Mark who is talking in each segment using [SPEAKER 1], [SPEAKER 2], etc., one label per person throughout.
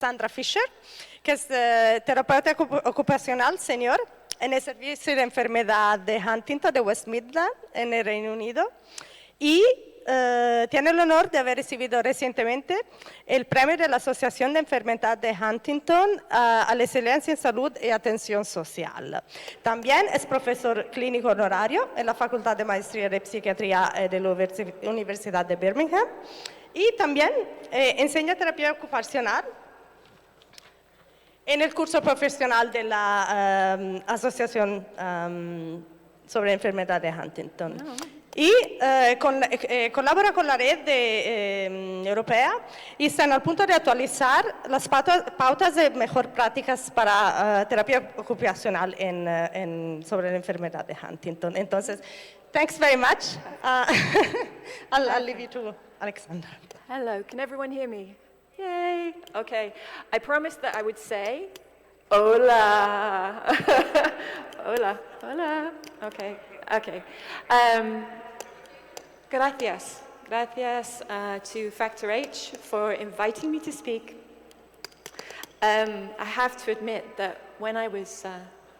[SPEAKER 1] Alexandra Fisher, que es terapeuta ocupacional senior en el servicio de enfermedad de Huntington de West Midlands, en el Reino Unido, y tiene el honor de haber recibido recientemente el premio de la Asociación de Enfermedad de Huntington a la excelencia en salud y atención social. También es profesor clínico honorario en la Facultad de Maestría de Psiquiatría de la Universidad de Birmingham y también enseña terapia ocupacional en el curso profesional de la Asociación sobre Enfermedad de Huntington. Y colabora con la red europea y están al punto de actualizar las pautas de mejor prácticas para terapia ocupacional sobre la enfermedad de Huntington. Entonces, thanks very much. I'll leave you to Alexandra.
[SPEAKER 2] Hello, can everyone hear me? Yay, okay. I promised that I would say, hola. Hola, hola, okay, okay. Gracias to Factor H for inviting me to speak. I have to admit that when I was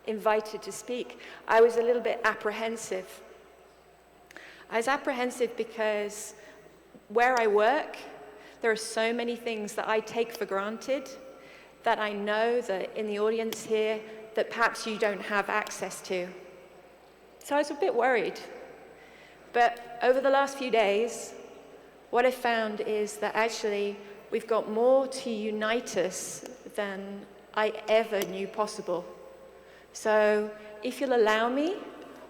[SPEAKER 2] invited to speak, I was a little bit apprehensive. I was apprehensive because where I work, there are so many things that I take for granted that I know that in the audience here that perhaps you don't have access to. So I was a bit worried. But over the last few days, what I found is that actually we've got more to unite us than I ever knew possible. So if you'll allow me,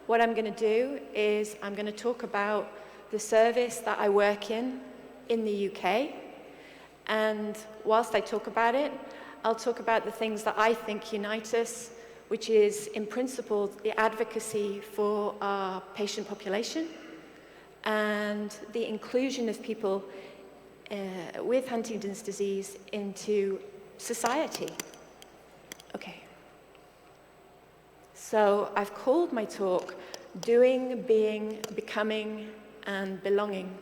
[SPEAKER 2] what I'm going to do is I'm going to talk about the service that I work in the UK. And whilst I talk about it, I'll talk about the things that I think unite us, which is, in principle, the advocacy for our patient population and the inclusion of people with Huntington's disease into society. Okay. So I've called my talk Doing, Being, Becoming, and Belonging.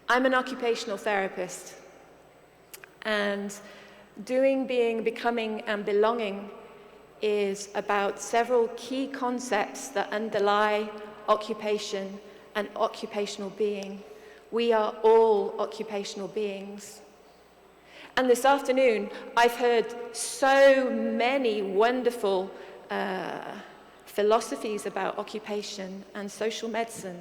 [SPEAKER 2] I'm an occupational therapist, and doing, being, becoming, and belonging is about several key concepts that underlie occupation and occupational being. We are all occupational beings. And this afternoon, I've heard so many wonderful philosophies about occupation and social medicine.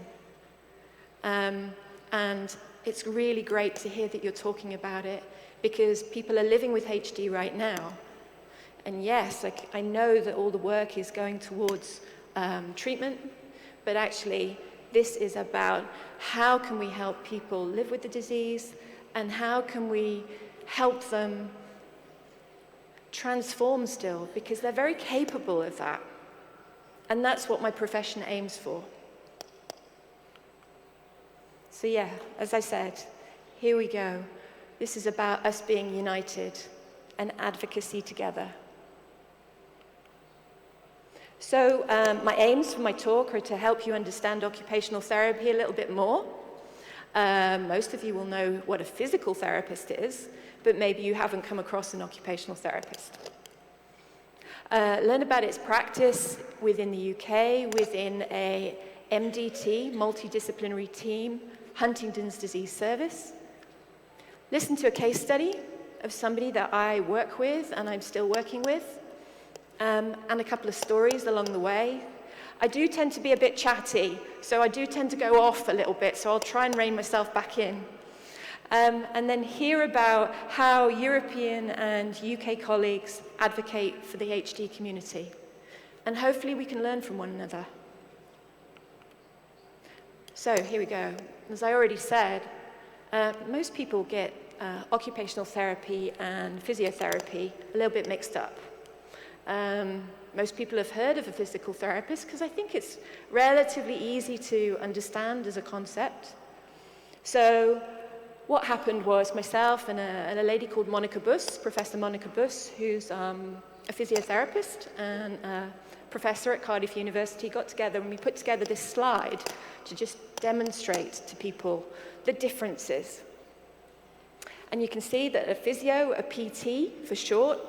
[SPEAKER 2] And it's really great to hear that you're talking about it, because people are living with HD right now. And yes, I know that all the work is going towards treatment, but actually this is about how can we help people live with the disease, and how can we help them transform still, because they're very capable of that. And that's what my profession aims for. So yeah, as I said, here we go. This is about us being united and advocacy together. So my aims for my talk are to help you understand occupational therapy a little bit more. Most of you will know what a physical therapist is, but maybe you haven't come across an occupational therapist. Learn about its practice within the UK, within a MDT, multidisciplinary team, Huntington's disease service. Listen to a case study of somebody that I work with and I'm still working with. And a couple of stories along the way. I do tend to be a bit chatty, so I do tend to go off a little bit, so I'll try and rein myself back in. And then hear about how European and UK colleagues advocate for the HD community. And hopefully we can learn from one another. So here we go. As I already said, most people get occupational therapy and physiotherapy a little bit mixed up. Most people have heard of a physical therapist because I think it's relatively easy to understand as a concept. So what happened was myself and a lady called Monica Buss, Professor Monica Buss, who's a physiotherapist and a professor at Cardiff University, got together and we put together this slide to just demonstrate to people the differences. And you can see that a physio, a PT for short,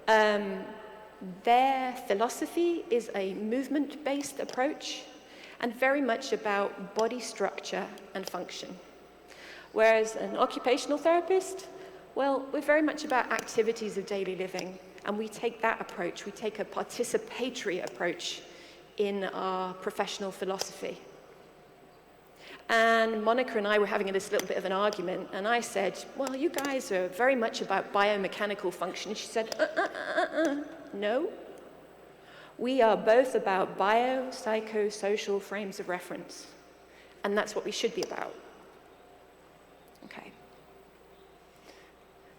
[SPEAKER 2] their philosophy is a movement-based approach and very much about body structure and function. Whereas an occupational therapist, well, we're very much about activities of daily living, and we take that approach, we take a participatory approach in our professional philosophy. And Monica and I were having this little bit of an argument, and I said, well, you guys are very much about biomechanical function. And she said, no. We are both about biopsychosocial frames of reference, and that's what we should be about. Okay.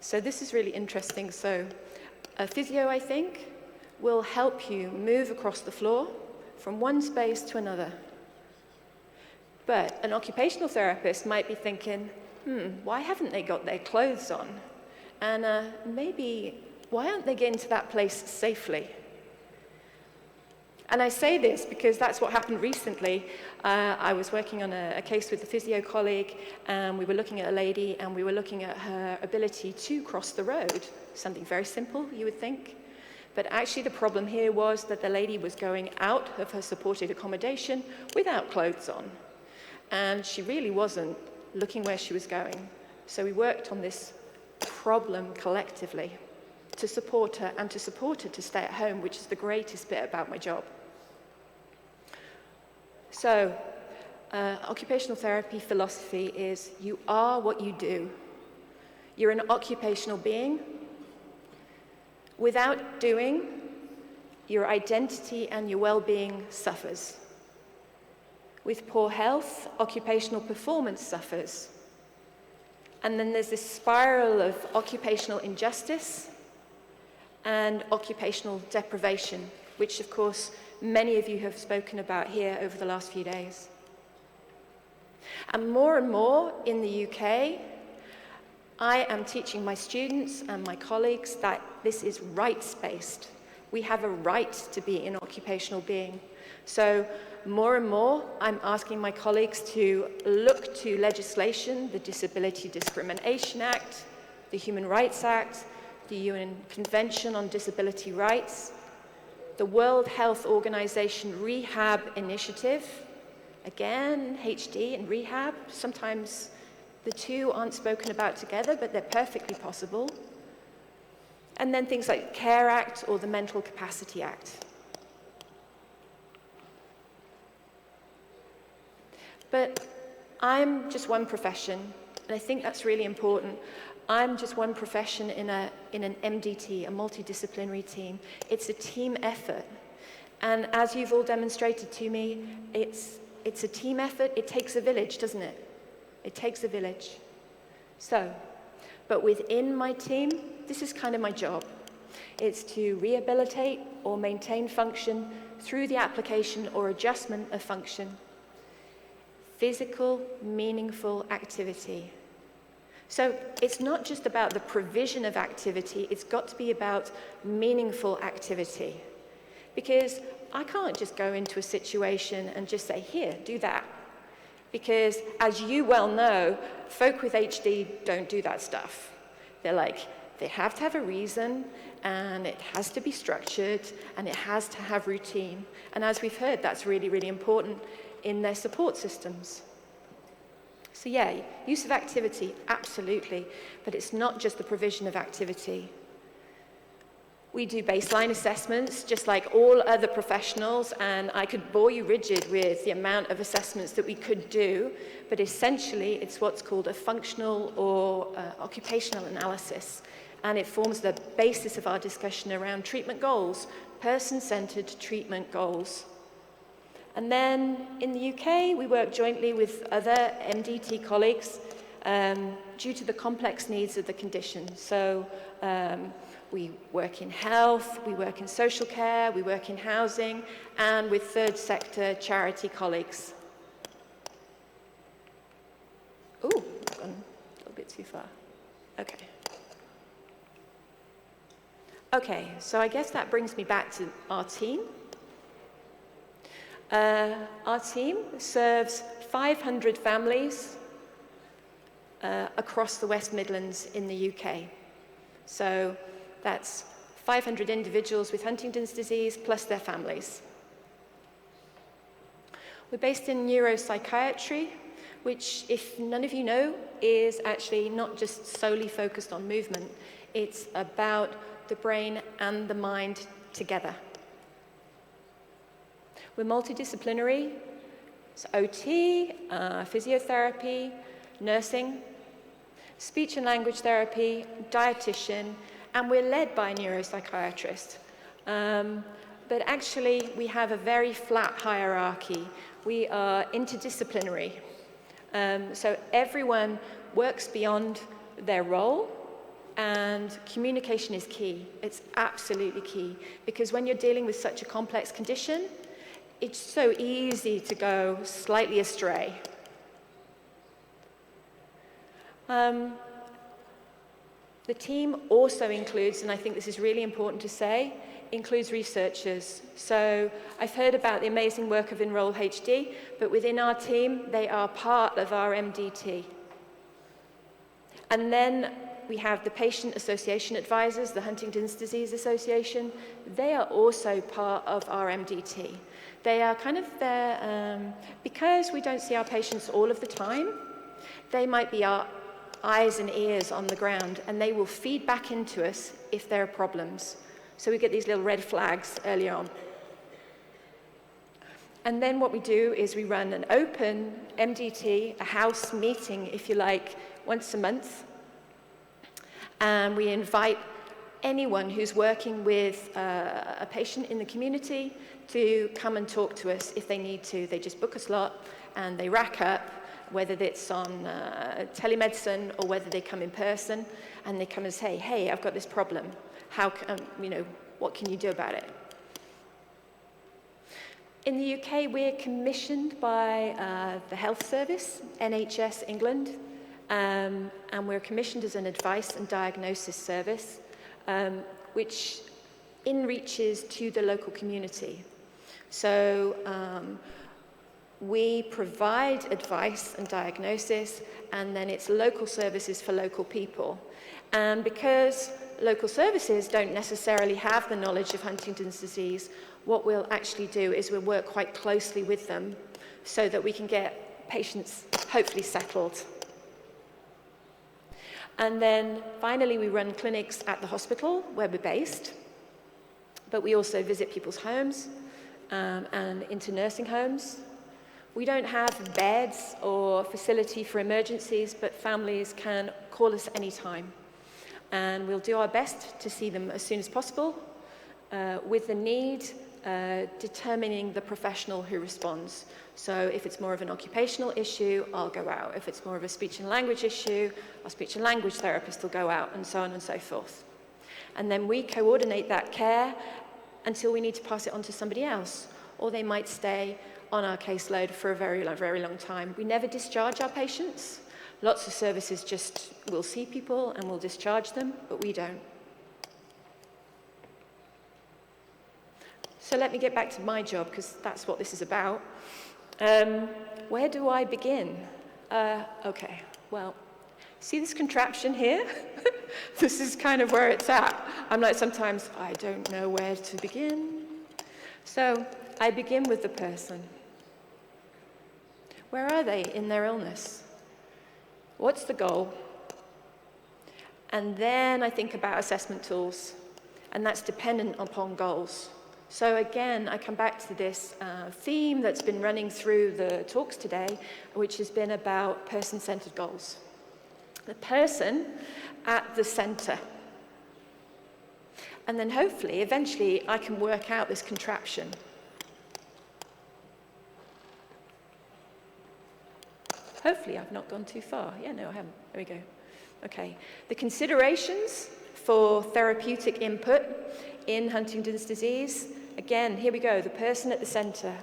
[SPEAKER 2] So this is really interesting. So a physio, I think, will help you move across the floor from one space to another. But an occupational therapist might be thinking, why haven't they got their clothes on? And maybe, why aren't they getting to that place safely? And I say this because that's what happened recently. I was working on a case with a physio colleague, and we were looking at a lady, and we were looking at her ability to cross the road. Something very simple, you would think. But actually the problem here was that the lady was going out of her supported accommodation without clothes on. And she really wasn't looking where she was going. So we worked on this problem collectively to support her and to support her to stay at home, which is the greatest bit about my job. So, occupational therapy philosophy is you are what you do. You're an occupational being. Without doing, your identity and your well-being suffers. With poor health, occupational performance suffers. And then there's this spiral of occupational injustice and occupational deprivation, which of course many of you have spoken about here over the last few days. And more in the UK, I am teaching my students and my colleagues that this is rights-based. We have a right to be an occupational being. So more and more, I'm asking my colleagues to look to legislation, the Disability Discrimination Act, the Human Rights Act, the UN Convention on Disability Rights, the World Health Organization Rehab Initiative, again, HD and rehab, sometimes the two aren't spoken about together, but they're perfectly possible. And then things like the CARE Act or the Mental Capacity Act. But I'm just one profession, and I think that's really important. I'm just one profession in an MDT, a multidisciplinary team. It's a team effort. And as you've all demonstrated to me, it's a team effort. It takes a village, doesn't it? It takes a village. So, but within my team, this is kind of my job. It's to rehabilitate or maintain function through the application or adjustment of function. Physical, meaningful activity. So it's not just about the provision of activity, it's got to be about meaningful activity. Because I can't just go into a situation and just say, here, do that. Because as you well know, folk with HD don't do that stuff. They're like, they have to have a reason, and it has to be structured, and it has to have routine. And as we've heard, that's really, really important in their support systems. So yeah, use of activity, absolutely, but it's not just the provision of activity. We do baseline assessments, just like all other professionals, and I could bore you rigid with the amount of assessments that we could do, but essentially it's what's called a functional or occupational analysis, and it forms the basis of our discussion around treatment goals, person-centered treatment goals. And then in the UK, we work jointly with other MDT colleagues due to the complex needs of the condition. So we work in health, we work in social care, we work in housing, and with third sector charity colleagues. Ooh, gone a little bit too far. Okay. Okay, so I guess that brings me back to our team. Our team serves 500 families across the West Midlands in the UK. So that's 500 individuals with Huntington's disease plus their families. We're based in neuropsychiatry, which, if none of you know, is actually not just solely focused on movement. It's about the brain and the mind together. We're multidisciplinary. It's OT, physiotherapy, nursing, speech and language therapy, dietitian, and we're led by a neuropsychiatrist. But actually, we have a very flat hierarchy. We are interdisciplinary. So everyone works beyond their role, and communication is key. It's absolutely key, because when you're dealing with such a complex condition, it's so easy to go slightly astray. The team also includes, and I think this is really important to say, includes researchers. So I've heard about the amazing work of Enroll HD, but within our team, they are part of our MDT. And then we have the Patient Association Advisors, the Huntington's Disease Association. They are also part of our MDT. They are kind of there, because we don't see our patients all of the time, they might be our eyes and ears on the ground, and they will feed back into us if there are problems. So we get these little red flags early on. And then what we do is we run an open MDT, a house meeting, if you like, once a month. And we invite anyone who's working with a patient in the community to come and talk to us if they need to. They just book a slot and they rack up, whether it's on telemedicine or whether they come in person, and they come and say, hey, I've got this problem. How can, what can you do about it? In the UK, we're commissioned by the Health Service, NHS England, and we're commissioned as an advice and diagnosis service, which in-reaches to the local community. So we provide advice and diagnosis, and then it's local services for local people. And because local services don't necessarily have the knowledge of Huntington's disease, what we'll actually do is we'll work quite closely with them so that we can get patients hopefully settled. And then finally, we run clinics at the hospital where we're based, but we also visit people's homes and into nursing homes. We don't have beds or facility for emergencies, but families can call us anytime. And we'll do our best to see them as soon as possible, with the need determining the professional who responds. So if it's more of an occupational issue, I'll go out. If it's more of a speech and language issue, our speech and language therapist will go out, and so on and so forth. And then we coordinate that care until we need to pass it on to somebody else, or they might stay on our caseload for a very, very long time. We never discharge our patients. Lots of services just will see people and will discharge them, but we don't. So let me get back to my job, because that's what this is about. Where do I begin? Okay, well, see this contraption here? This is kind of where it's at. I'm like, sometimes I don't know where to begin. So I begin with the person. Where are they in their illness? What's the goal? And then I think about assessment tools, and that's dependent upon goals. So again, I come back to this theme that's been running through the talks today, which has been about person-centered goals. The person at the center. And then hopefully, eventually, I can work out this contraption. Hopefully, I've not gone too far. Yeah, no, I haven't. There we go. Okay. The considerations for therapeutic input in Huntington's disease. Again, here we go, the person at the center.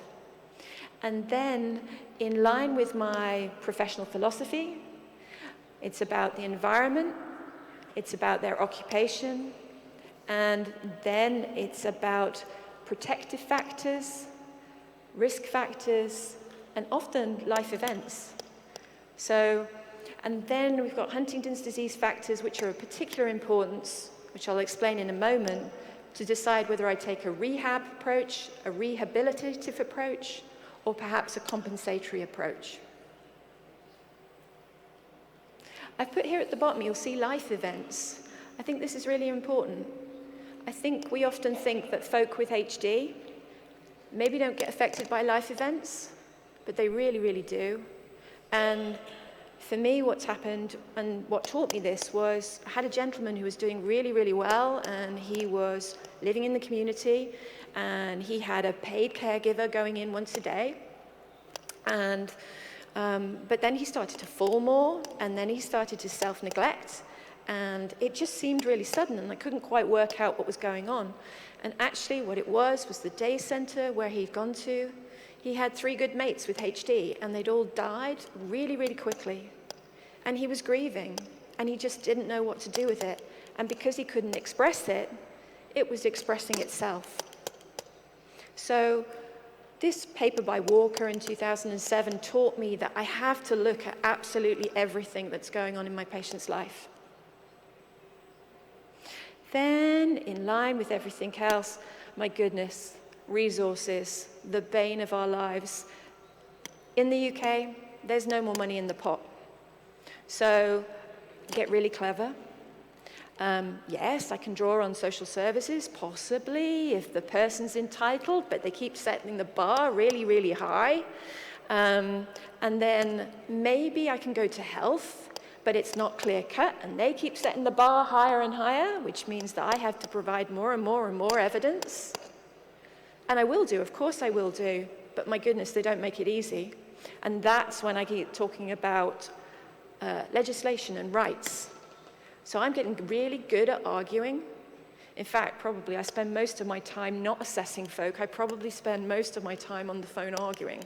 [SPEAKER 2] And then, in line with my professional philosophy, it's about the environment, it's about their occupation, and then it's about protective factors, risk factors, and often life events. So And then we've got Huntington's disease factors, which are of particular importance, which I'll explain in a moment, to decide whether I take a rehab approach, a rehabilitative approach, or perhaps a compensatory approach. I've put here at the bottom, you'll see life events. I think this is really important. I think we often think that folk with HD maybe don't get affected by life events, but they really, really do. And for me, what's happened and what taught me this was I had a gentleman who was doing really, really well, and he was living in the community, and he had a paid caregiver going in once a day. And but then he started to fall more, and then he started to self-neglect, and it just seemed really sudden, and I couldn't quite work out what was going on. And actually what it was the day center where he'd gone to. He had 3 good mates with HD, and they'd all died really, really quickly. And he was grieving, and he just didn't know what to do with it. And because he couldn't express it, it was expressing itself. So this paper by Walker in 2007 taught me that I have to look at absolutely everything that's going on in my patient's life. Then, in line with everything else, my goodness, resources, the bane of our lives. In the UK, there's no more money in the pot. So get really clever. Yes, I can draw on social services, possibly, if the person's entitled, but they keep setting the bar really, really high. And then maybe I can go to health, but it's not clear-cut, and they keep setting the bar higher and higher, which means that I have to provide more and more and more evidence. And I will do, of course I will do, but my goodness, they don't make it easy. And that's when I keep talking about legislation and rights. So I'm getting really good at arguing. In fact, probably I spend most of my time not assessing folk. I probably spend most of my time on the phone arguing.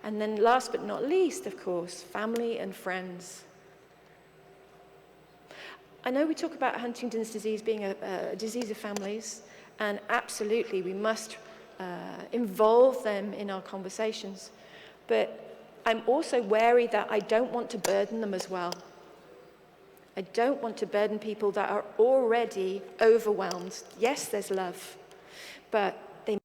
[SPEAKER 2] And then last but not least, of course, family and friends. I know we talk about Huntington's disease being a disease of families, and absolutely we must involve them in our conversations. But I'm also wary that I don't want to burden them as well. I don't want to burden people that are already overwhelmed. Yes, there's love, but they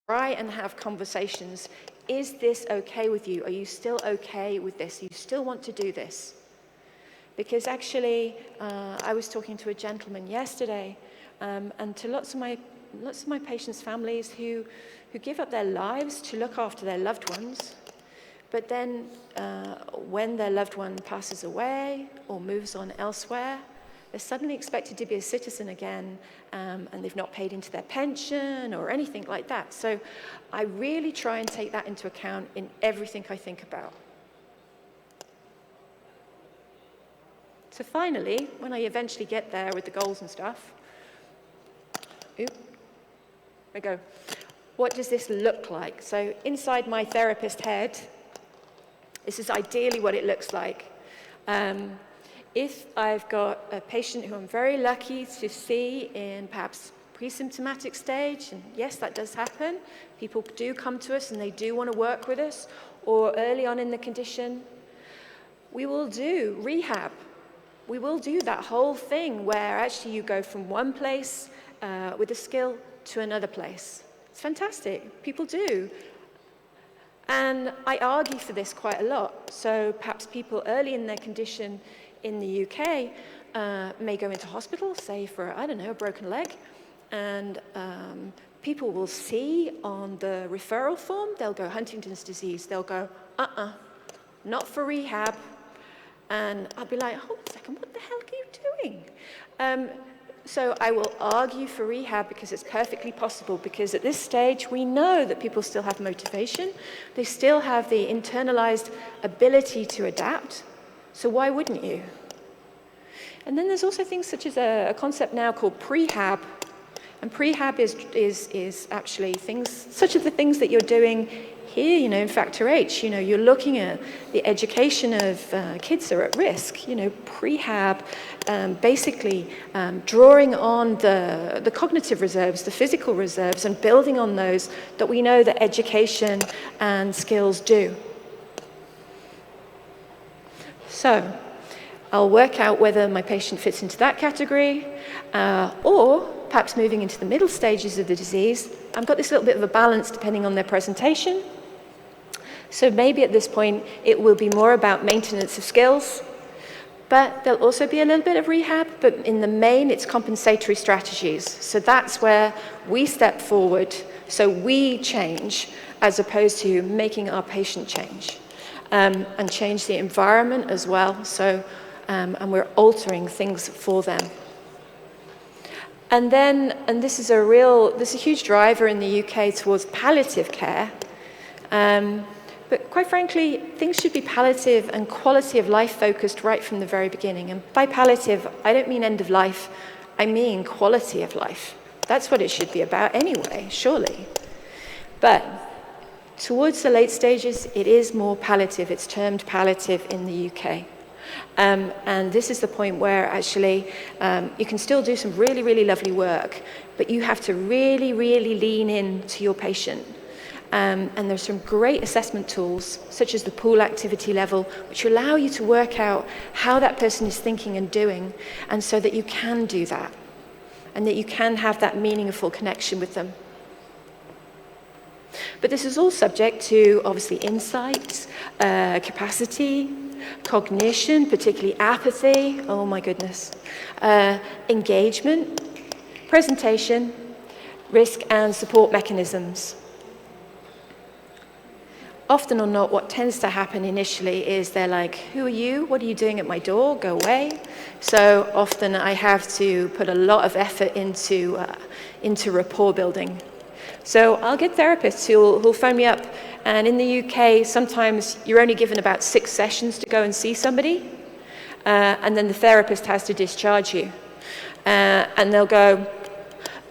[SPEAKER 2] try and have conversations. Is this okay with you? Are you still okay with this? Do you still want to do this? Because actually, I was talking to a gentleman yesterday, and to lots of my patients' families who give up their lives to look after their loved ones, but then when their loved one passes away or moves on elsewhere, they're suddenly expected to be a citizen again, and they've not paid into their pension or anything like that. So I really try and take that into account in everything I think about. So finally, when I eventually get there with the goals and stuff, there we go. What does this look like? So inside my therapist head, this is ideally what it looks like. If I've got a patient who I'm very lucky to see in perhaps pre-symptomatic stage, and yes, that does happen. People do come to us and they do want to work with us, or early on in the condition, we will do rehab. We will do that whole thing where actually you go from one place with a skill to another place. It's fantastic. People do. And I argue for this quite a lot. So perhaps people early in their condition in the UK may go into hospital, say for, I don't know, a broken leg. And people will see on the referral form, they'll go Huntington's disease. They'll go, not for rehab. And I'll be like, hold on a second, what the hell are you doing? So I will argue for rehab because it's perfectly possible, because at this stage we know that people still have motivation, they still have the internalized ability to adapt, so why wouldn't you? And then there's also things such as a concept now called prehab, and prehab is actually things such as the things that you're doing here, you know, in Factor H, you know, you're looking at the education of kids that are at risk, you know, prehab, basically drawing on the cognitive reserves, the physical reserves, and building on those that we know that education and skills do. So I'll work out whether my patient fits into that category, or perhaps moving into the middle stages of the disease. I've got this little bit of a balance depending on their presentation. So maybe at this point, it will be more about maintenance of skills, but there'll also be a little bit of rehab, but in the main, it's compensatory strategies. So that's where we step forward, so we change, as opposed to making our patient change, and change the environment as well. So, and we're altering things for them. And then, and this is a huge driver in the UK towards palliative care. But quite frankly, things should be palliative and quality of life focused right from the very beginning. And by palliative, I don't mean end of life, I mean quality of life. That's what it should be about anyway, surely. But towards the late stages, it is more palliative. It's termed palliative in the UK. And this is the point where actually you can still do some really, really lovely work, but you have to really, really lean in to your patient. And there's some great assessment tools, such as the pool activity level, which allow you to work out how that person is thinking and doing, and so that you can do that, and that you can have that meaningful connection with them. But this is all subject to, obviously, insights, capacity, cognition, particularly apathy, oh my goodness, engagement, presentation, risk and support mechanisms. Often or not, what tends to happen initially is they're like, who are you? What are you doing at my door? Go away. So often I have to put a lot of effort into rapport building. So I'll get therapists who'll phone me up, and in the UK, sometimes you're only given about 6 sessions to go and see somebody, and then the therapist has to discharge you. And they'll go,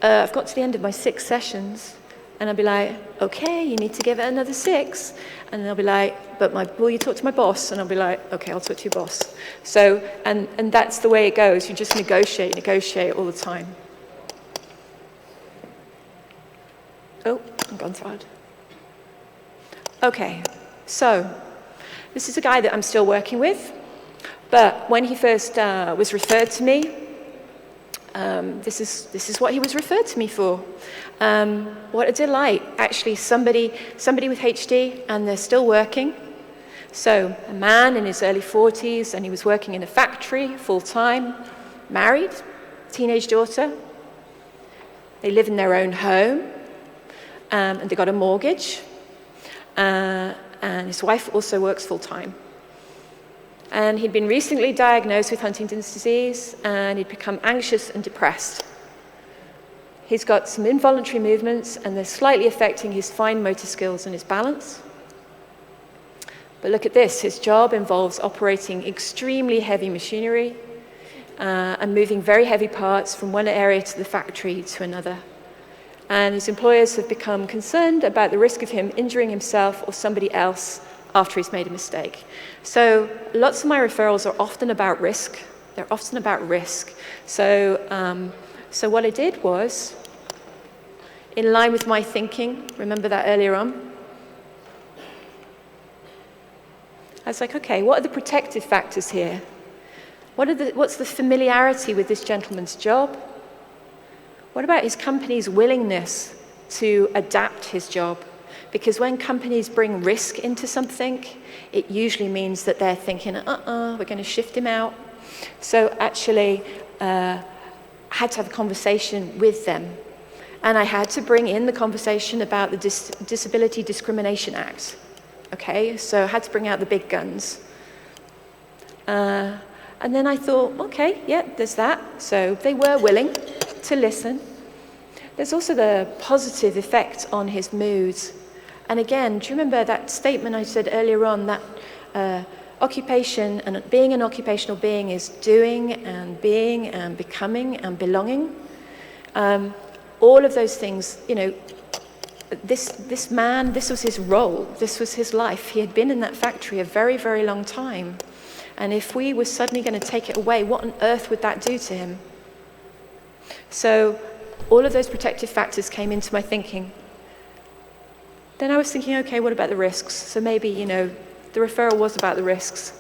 [SPEAKER 2] I've got to the end of my 6 sessions, and I'll be like, okay, you need to give it another 6. And they'll be like, but will you talk to my boss? And I'll be like, okay, I'll talk to your boss. So, and that's the way it goes. You just negotiate all the time. Oh, I'm gone tired. Okay, so this is a guy that I'm still working with, but when he first was referred to me, this is what he was referred to me for. What a delight, actually, somebody with HD, and they're still working. So a man in his early 40s, and he was working in a factory full-time, married, teenage daughter. They live in their own home, and they got a mortgage. And his wife also works full-time. And he'd been recently diagnosed with Huntington's disease, and he'd become anxious and depressed. He's got some involuntary movements, and they're slightly affecting his fine motor skills and his balance. But look at this, his job involves operating extremely heavy machinery and moving very heavy parts from one area to the factory to another. And his employers have become concerned about the risk of him injuring himself or somebody else after he's made a mistake. So lots of my referrals are often about risk. They're often about risk. So what I did was, in line with my thinking, remember that earlier on? I was like, okay, what are the protective factors here? What's the familiarity with this gentleman's job? What about his company's willingness to adapt his job? Because when companies bring risk into something, it usually means that they're thinking, we're going to shift him out. So actually, I had to have a conversation with them. And I had to bring in the conversation about the Disability Discrimination Act. Okay, so I had to bring out the big guns. And then I thought, okay, yeah, there's that. So they were willing to listen. There's also the positive effect on his moods. And again, do you remember that statement I said earlier on, that occupation and being an occupational being is doing and being and becoming and belonging? All of those things, you know, this man, this was his role, this was his life. He had been in that factory a very, very long time. And if we were suddenly going to take it away, what on earth would that do to him? So all of those protective factors came into my thinking. Then I was thinking, okay, what about the risks? So maybe, you know, the referral was about the risks.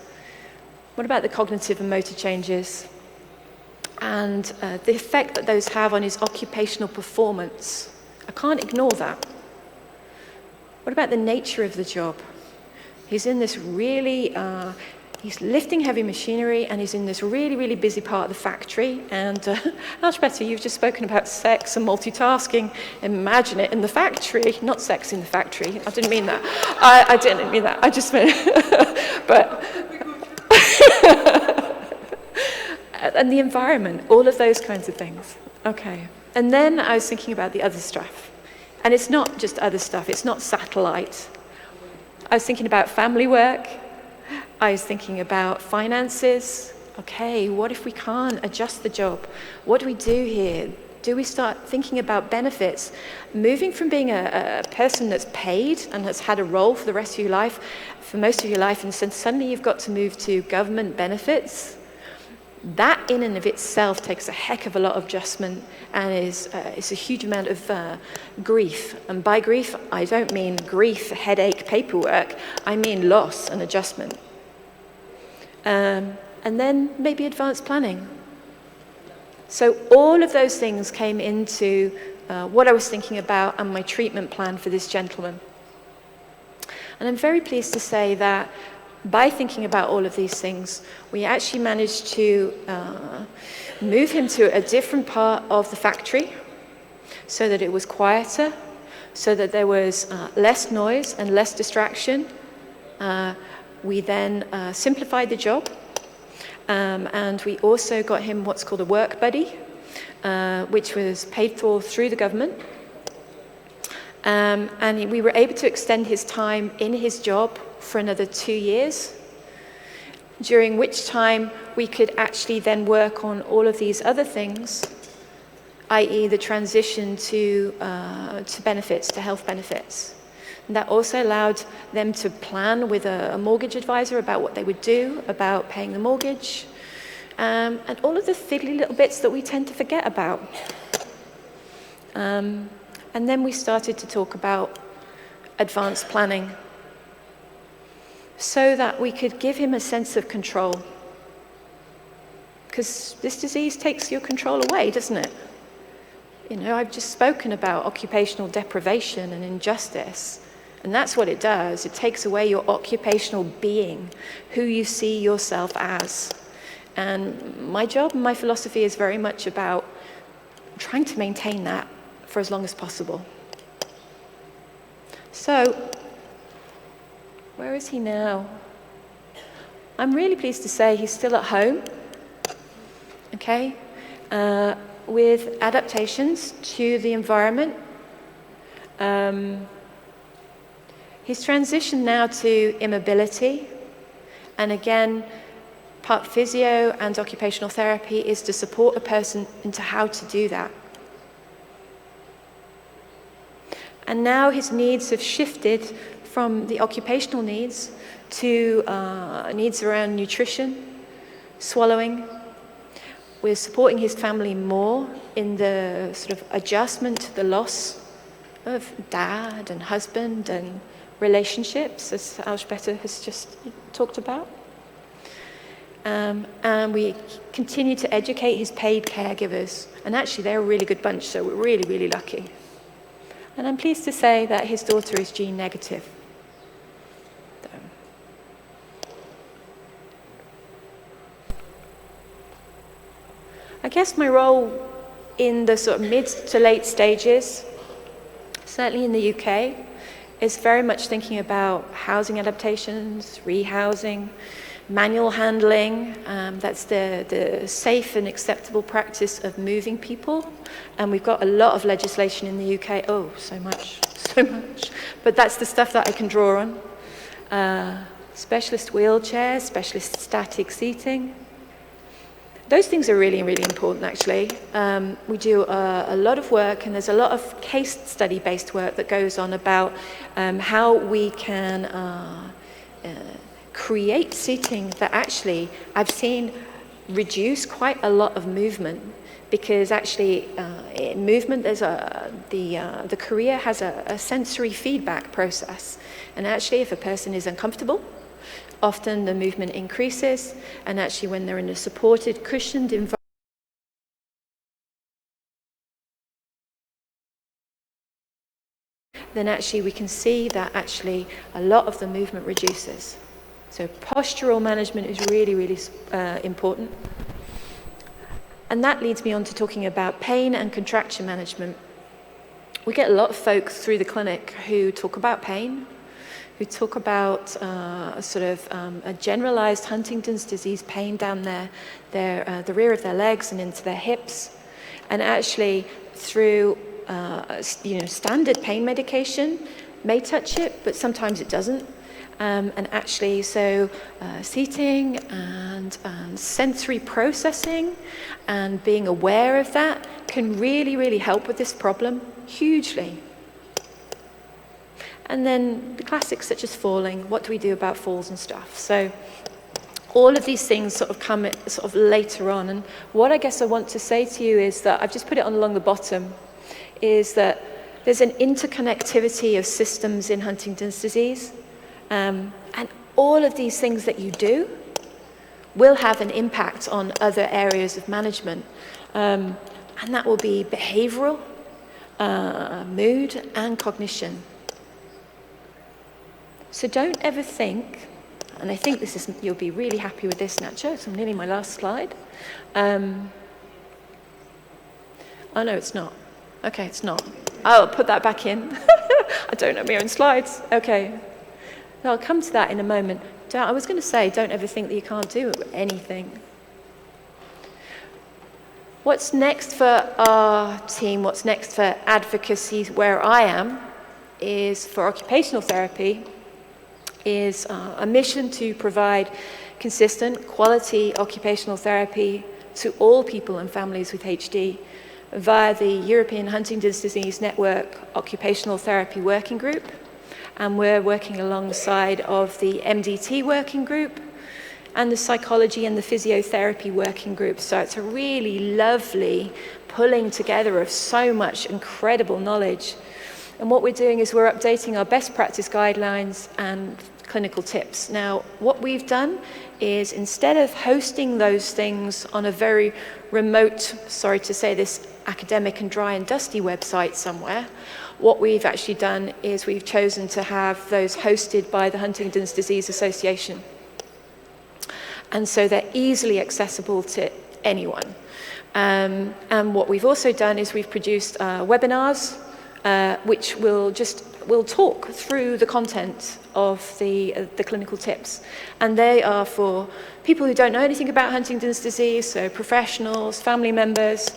[SPEAKER 2] What about the cognitive and motor changes? And the effect that those have on his occupational performance. I can't ignore that. What about the nature of the job? He's in this really, he's lifting heavy machinery, and he's in this really, really busy part of the factory. And Alexandra, you've just spoken about sex and multitasking. Imagine it in the factory, not sex in the factory. I didn't mean that. I didn't mean that. I just meant, but. And the environment, all of those kinds of things. Okay. And then I was thinking about the other stuff. And it's not just other stuff, it's not satellite. I was thinking about family work. I was thinking about finances. Okay, what if we can't adjust the job? What do we do here? Do we start thinking about benefits? Moving from being a person that's paid and has had a role for the rest of your life, for most of your life, and suddenly you've got to move to government benefits. That in and of itself takes a heck of a lot of adjustment and is a huge amount of grief. And by grief, I don't mean grief, headache, paperwork. I mean loss and adjustment. And then maybe advanced planning. So all of those things came into what I was thinking about and my treatment plan for this gentleman. And I'm very pleased to say that by thinking about all of these things, we actually managed to move him to a different part of the factory so that it was quieter, so that there was less noise and less distraction. We then simplified the job, and we also got him what's called a work buddy, which was paid for through the government. And we were able to extend his time in his job for another 2 years, during which time we could actually then work on all of these other things, i.e. the transition to benefits, to health benefits. And that also allowed them to plan with a mortgage advisor about what they would do about paying the mortgage, and all of the fiddly little bits that we tend to forget about. And then we started to talk about advanced planning so that we could give him a sense of control. Because this disease takes your control away, doesn't it? You know, I've just spoken about occupational deprivation and injustice. And that's what it does. It takes away your occupational being, who you see yourself as. And my job and my philosophy is very much about trying to maintain that for as long as possible. So, where is he now? I'm really pleased to say he's still at home, okay, with adaptations to the environment. He's transitioned now to immobility, and again, part physio and occupational therapy is to support a person into how to do that. And now his needs have shifted from the occupational needs to needs around nutrition, swallowing. We're supporting his family more in the sort of adjustment to the loss of dad and husband and relationships, as Alexandra has just talked about. And we continue to educate his paid caregivers. And actually, they're a really good bunch, so we're really, really lucky. And I'm pleased to say that his daughter is gene negative. So. I guess my role in the sort of mid to late stages, certainly in the UK, is very much thinking about housing adaptations, rehousing, manual handling. That's the safe and acceptable practice of moving people. And we've got a lot of legislation in the UK. Oh, so much. But that's the stuff that I can draw on. Specialist wheelchairs, specialist static seating. Those things are really, really important, actually. We do a lot of work, and there's a lot of case study-based work that goes on about how we can create seating that actually I've seen reduce quite a lot of movement, because actually in movement there's the career has a sensory feedback process, and actually if a person is uncomfortable, often the movement increases, and actually when they're in a supported, cushioned environment, then actually we can see that actually a lot of the movement reduces. So postural management is really, really important. And that leads me on to talking about pain and contraction management. We get a lot of folks through the clinic who talk about pain, who talk about a generalized Huntington's disease pain down the rear of their legs and into their hips. And actually through standard pain medication may touch it, but sometimes it doesn't. And actually, so seating and sensory processing and being aware of that can really, really help with this problem hugely. And then the classics such as falling, what do we do about falls and stuff? So all of these things sort of come sort of later on. And what I guess I want to say to you is that, I've just put it on along the bottom, is that there's an interconnectivity of systems in Huntington's disease. And all of these things that you do will have an impact on other areas of management. And that will be behavioral, mood, and cognition. So don't ever think, and I think this is, you'll be really happy with this, Nacho, it's nearly my last slide. Oh no, it's not. Okay, it's not. I'll put that back in. I don't know my own slides. Okay. I'll come to that in a moment. I was going to say, don't ever think that you can't do anything. What's next for our team, what's next for advocacy where I am, is for occupational therapy, is a mission to provide consistent, quality occupational therapy to all people and families with HD via the European Huntington's Disease Network Occupational Therapy Working Group. And we're working alongside of the MDT working group and the psychology and the physiotherapy working group. So it's a really lovely pulling together of so much incredible knowledge. And what we're doing is we're updating our best practice guidelines and clinical tips. Now, what we've done is, instead of hosting those things on a very remote, sorry to say this, academic and dry and dusty website somewhere, what we've actually done is we've chosen to have those hosted by the Huntington's Disease Association. And so they're easily accessible to anyone. And what we've also done is we've produced webinars, which will talk through the content of the clinical tips. And they are for people who don't know anything about Huntington's disease, so professionals, family members,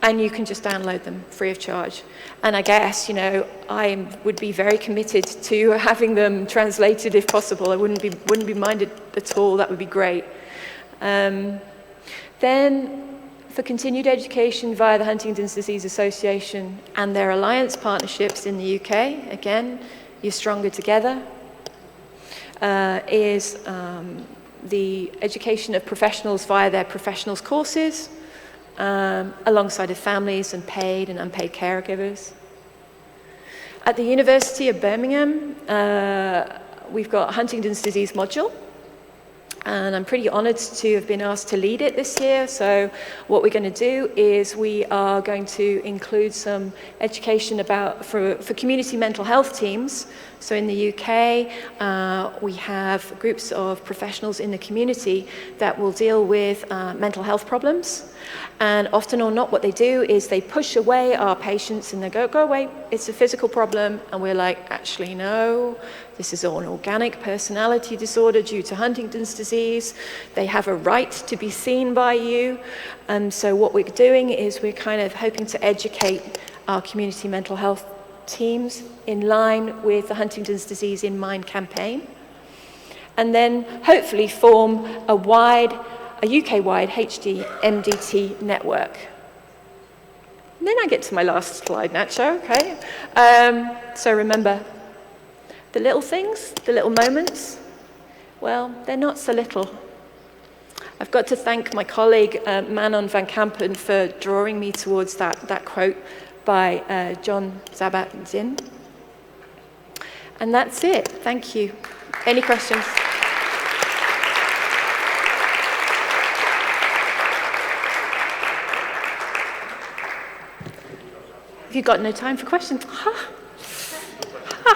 [SPEAKER 2] and you can just download them free of charge. And I guess, I would be very committed to having them translated if possible. I wouldn't be minded at all. That would be great. Then for continued education via the Huntington's Disease Association and their alliance partnerships in the UK, again, You're Stronger Together, is the education of professionals via their professionals courses, alongside of families and paid and unpaid caregivers. At the University of Birmingham, we've got a Huntington's disease module, and I'm pretty honored to have been asked to lead it this year. So what we're going to do is we are going to include some education for community mental health teams. So in the UK, we have groups of professionals in the community that will deal with mental health problems. And often or not, what they do is they push away our patients and they go away, it's a physical problem. And we're like, actually, no, this is an organic personality disorder due to Huntington's disease. They have a right to be seen by you. And so what we're doing is we're kind of hoping to educate our community mental health teams in line with the Huntington's Disease in Mind campaign. And then hopefully form a wide a UK-wide HD MDT network. And then I get to my last slide, Nacho, okay? So remember, the little things, the little moments, well, they're not so little. I've got to thank my colleague, Manon van Kampen, for drawing me towards that quote by John Kabat-Zinn. And that's it. Thank you. Any questions? Have you got no time for questions? Ha. Ha.